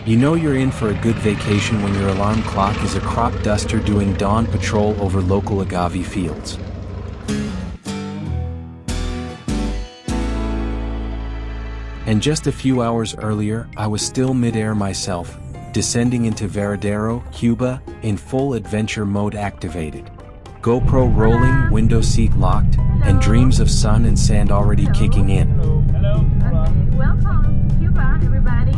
You know you're in for a good vacation when your alarm clock is a crop duster doing dawn patrol over local agave fields. And just a few hours earlier, I was still mid-air myself, descending into Varadero, Cuba, in full adventure mode activated. GoPro rolling, window seat locked, and dreams of sun and sand already kicking in. Hello. Okay, welcome Cuba, everybody.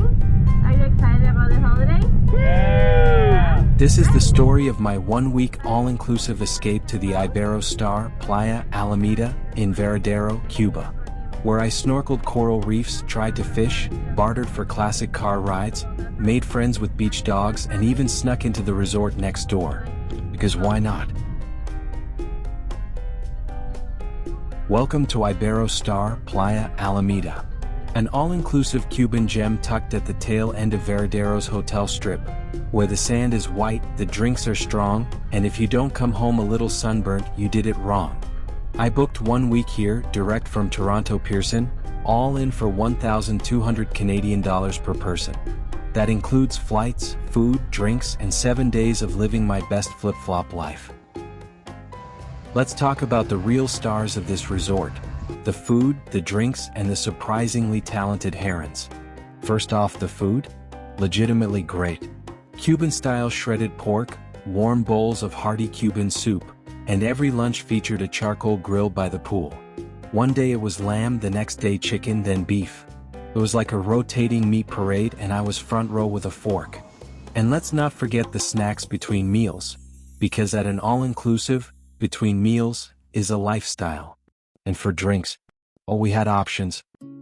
Are you excited about the holiday? Yeah. This is the story of my one-week all-inclusive escape to the Iberostar Playa Alameda in Varadero, Cuba, where I snorkeled coral reefs, tried to fish, bartered for classic car rides, made friends with beach dogs, and even snuck into the resort next door. Because why not? Welcome to Iberostar Playa Alameda, an all-inclusive Cuban gem tucked at the tail end of Varadero's hotel strip, where the sand is white, the drinks are strong, and if you don't come home a little sunburnt, you did it wrong. I booked 1 week here, direct from Toronto Pearson, all in for 1,200 Canadian dollars per person. That includes flights, food, drinks, and 7 days of living my best flip-flop life. Let's talk about the real stars of this resort: the food, the drinks, and the surprisingly talented herons. First off, the food? Legitimately great. Cuban-style shredded pork, warm bowls of hearty Cuban soup, and every lunch featured a charcoal grill by the pool. One day it was lamb, the next day chicken, then beef. It was like a rotating meat parade, and I was front row with a fork. And let's not forget the snacks between meals, because at an all-inclusive, between meals is a lifestyle. And for drinks, oh, we had options.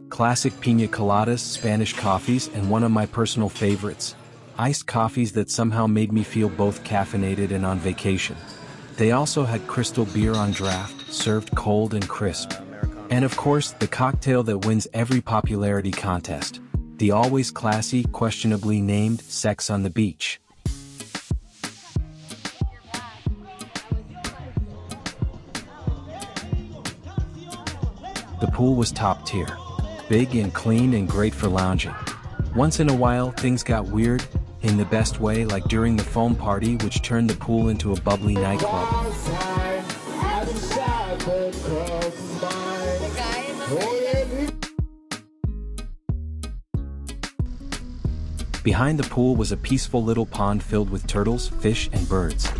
Classic piña coladas, Spanish coffees, and one of my personal favorites, iced coffees that somehow made me feel both caffeinated and on vacation. They also had crystal beer on draft, served cold and crisp. And of course, the cocktail that wins every popularity contest, the always classy, questionably named Sex on the Beach. The pool was top tier. Big and clean and great for lounging. Once in a while, things got weird, in the best way, like during the foam party, which turned the pool into a bubbly nightclub. Behind the pool was a peaceful little pond filled with turtles, fish, and birds.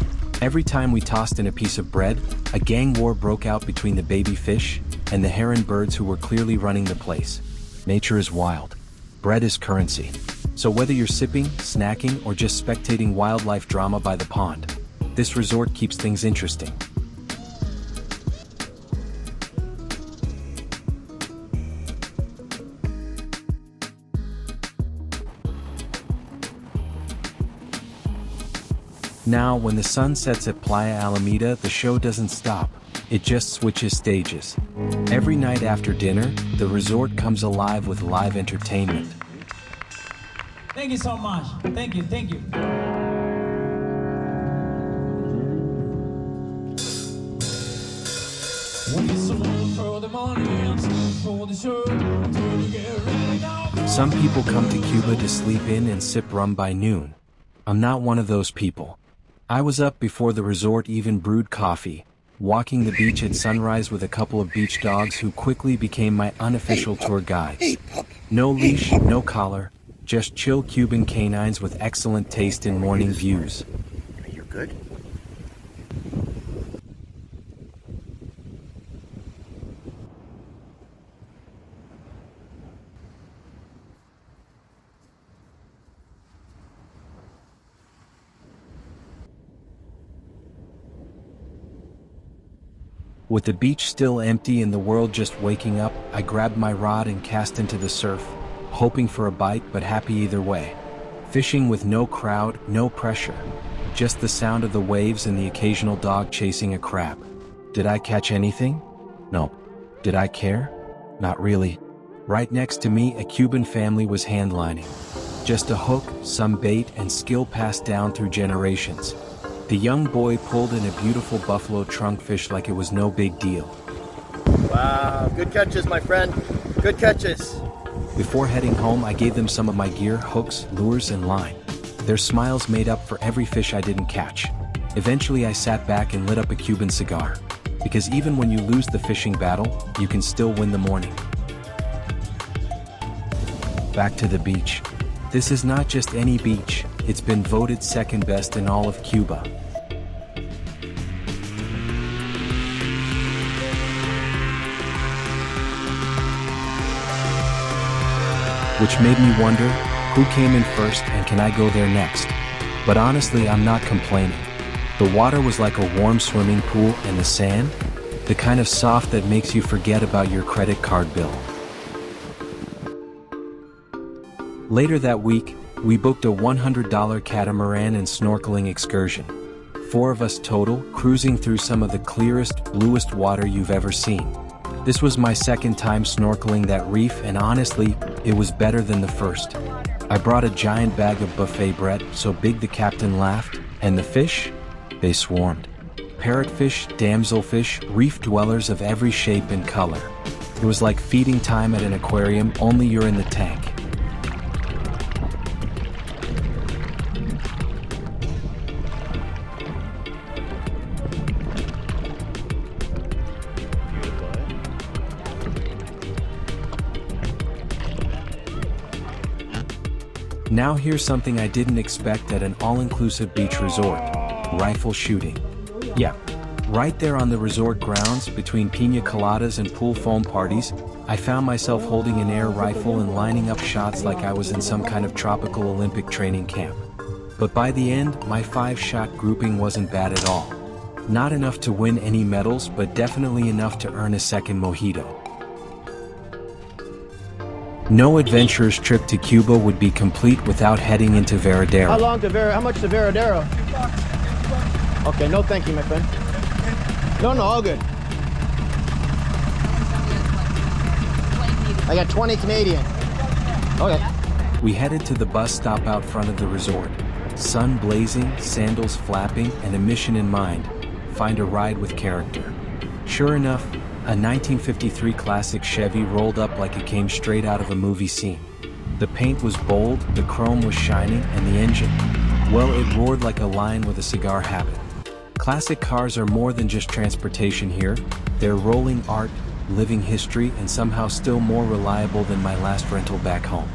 Every time we tossed in a piece of bread, a gang war broke out between the baby fish and the heron birds who were clearly running the place. Nature is wild. Bread is currency. So whether you're sipping, snacking, or just spectating wildlife drama by the pond, this resort keeps things interesting. Now, when the sun sets at Playa Alameda, the show doesn't stop. It just switches stages. Every night after dinner, the resort comes alive with live entertainment. Thank you so much. Thank you. Some people come to Cuba to sleep in and sip rum by noon. I'm not one of those people. I was up before the resort even brewed coffee, walking the beach at sunrise with a couple of beach dogs who quickly became my unofficial tour guides. No leash, no collar, just chill Cuban canines with excellent taste in morning views. Are you good? With the beach still empty and the world just waking up, I grabbed my rod and cast into the surf, hoping for a bite but happy either way. Fishing with no crowd, no pressure. Just the sound of the waves and the occasional dog chasing a crab. Did I catch anything? No. Did I care? Not really. Right next to me, a Cuban family was handlining. Just a hook, some bait, and skill passed down through generations. The young boy pulled in a beautiful buffalo trunkfish like it was no big deal. Wow, good catches, my friend. Good catches. Before heading home, I gave them some of my gear, hooks, lures, and line. Their smiles made up for every fish I didn't catch. Eventually I sat back and lit up a Cuban cigar. Because even when you lose the fishing battle, you can still win the morning. Back to the beach. This is not just any beach, it's been voted second best in all of Cuba. Which made me wonder, who came in first and can I go there next? But honestly, I'm not complaining. The water was like a warm swimming pool, and the sand? The kind of soft that makes you forget about your credit card bill. Later that week, we booked a $100 catamaran and snorkeling excursion. 4 of us total, cruising through some of the clearest, bluest water you've ever seen. This was my second time snorkeling that reef, and honestly, it was better than the first. I brought a giant bag of buffet bread, so big the captain laughed, and the fish? They swarmed. Parrotfish, damselfish, reef dwellers of every shape and color. It was like feeding time at an aquarium, only you're in the tank. Now here's something I didn't expect at an all-inclusive beach resort: rifle shooting. Yeah, right there on the resort grounds, between pina coladas and pool foam parties, I found myself holding an air rifle and lining up shots like I was in some kind of tropical Olympic training camp. But by the end, my 5-shot grouping wasn't bad at all. Not enough to win any medals, but definitely enough to earn a second mojito. No adventurer's trip to Cuba would be complete without heading into Varadero. How much to Varadero? Okay, no thank you, my friend. No, all good. I got 20 Canadian. Okay. We headed to the bus stop out front of the resort. Sun blazing, sandals flapping, and a mission in mind: find a ride with character. Sure enough, a 1953 classic Chevy rolled up like it came straight out of a movie scene. The paint was bold, the chrome was shining, and the engine, well, it roared like a lion with a cigar habit. Classic cars are more than just transportation here. They're rolling art, living history, and somehow still more reliable than my last rental back home.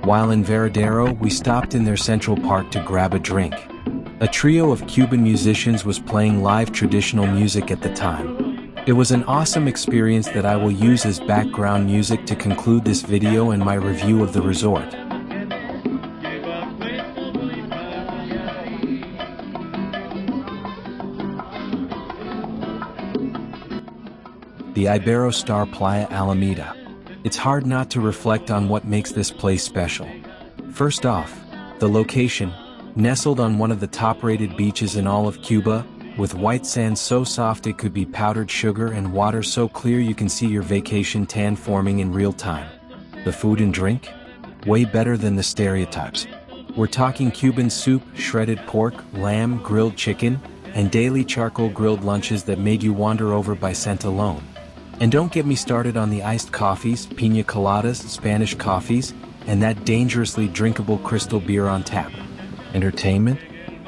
While in Varadero, we stopped in their Central Park to grab a drink. A trio of Cuban musicians was playing live traditional music at the time. It was an awesome experience that I will use as background music to conclude this video and my review of the resort. The Iberostar Playa Alameda. It's hard not to reflect on what makes this place special. First off, the location. Nestled on one of the top-rated beaches in all of Cuba, with white sand so soft it could be powdered sugar and water so clear you can see your vacation tan forming in real time. The food and drink? Way better than the stereotypes. We're talking Cuban soup, shredded pork, lamb, grilled chicken, and daily charcoal grilled lunches that made you wander over by scent alone. And don't get me started on the iced coffees, pina coladas, Spanish coffees, and that dangerously drinkable crystal beer on tap. Entertainment?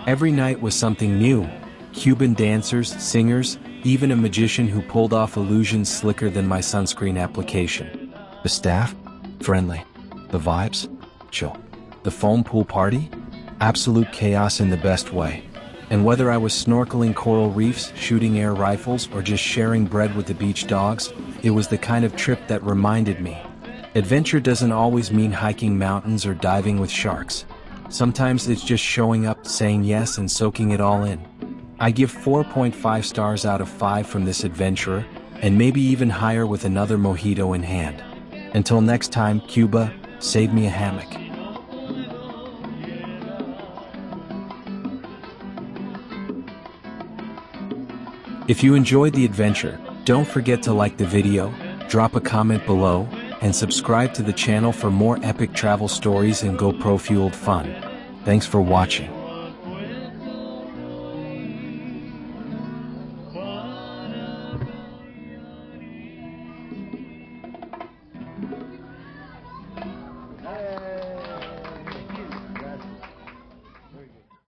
Every night was something new. Cuban dancers, singers, even a magician who pulled off illusions slicker than my sunscreen application. The staff? Friendly. The vibes? Chill. The foam pool party? Absolute chaos in the best way. And whether I was snorkeling coral reefs, shooting air rifles, or just sharing bread with the beach dogs, it was the kind of trip that reminded me: adventure doesn't always mean hiking mountains or diving with sharks. Sometimes it's just showing up, saying yes, and soaking it all in. I give 4.5 stars out of 5 from this adventurer, and maybe even higher with another mojito in hand. Until next time, Cuba, save me a hammock. If you enjoyed the adventure, don't forget to like the video, drop a comment below, and subscribe to the channel for more epic travel stories and GoPro-fueled fun. Thanks for watching.